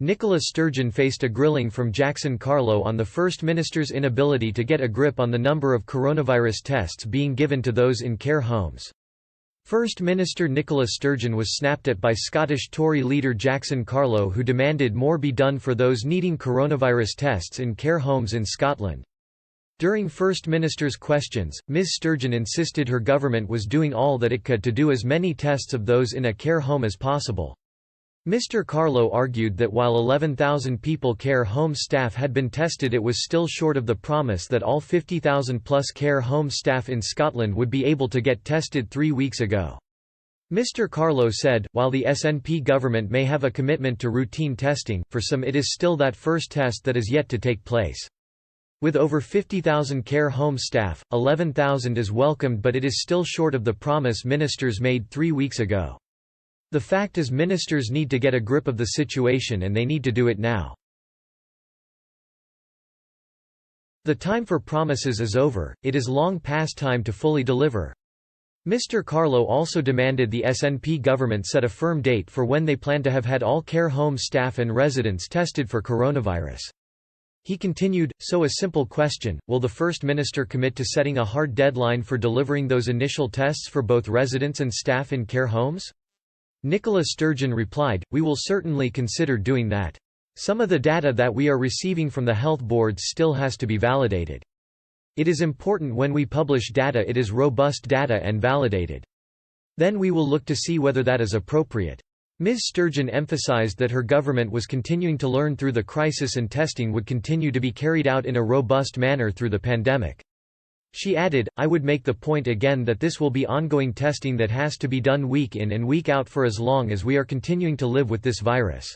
Nicola Sturgeon faced a grilling from Jackson Carlo on the First Minister's inability to get a grip on the number of coronavirus tests being given to those in care homes. First Minister Nicola Sturgeon was snapped at by Scottish Tory leader Jackson Carlo, who demanded more be done for those needing coronavirus tests in care homes in Scotland. During First Minister's questions, Ms Sturgeon insisted her government was doing all that it could to do as many tests of those in a care home as possible. Mr Carlo argued that while 11,000 people care home staff had been tested, it was still short of the promise that all 50,000 plus care home staff in Scotland would be able to get tested 3 weeks ago. Mr Carlo said, while the SNP government may have a commitment to routine testing, for some it is still that first test that is yet to take place. With over 50,000 care home staff, 11,000 is welcomed, but it is still short of the promise ministers made 3 weeks ago. The fact is, ministers need to get a grip of the situation, and they need to do it now. The time for promises is over, it is long past time to fully deliver. Mr Carlo also demanded the SNP government set a firm date for when they plan to have had all care home staff and residents tested for coronavirus. He continued, "So a simple question, will the First Minister commit to setting a hard deadline for delivering those initial tests for both residents and staff in care homes?" Nicola Sturgeon replied, "We will certainly consider doing that. Some of the data that we are receiving from the health boards still has to be validated. It is important when we publish data it is robust data and validated. Then we will look to see whether that is appropriate." Ms Sturgeon emphasised that her government was continuing to learn through the crisis and testing would continue to be carried out in a robust manner through the pandemic. She added, "I would make the point again that this will be ongoing testing that has to be done week in and week out for as long as we are continuing to live with this virus.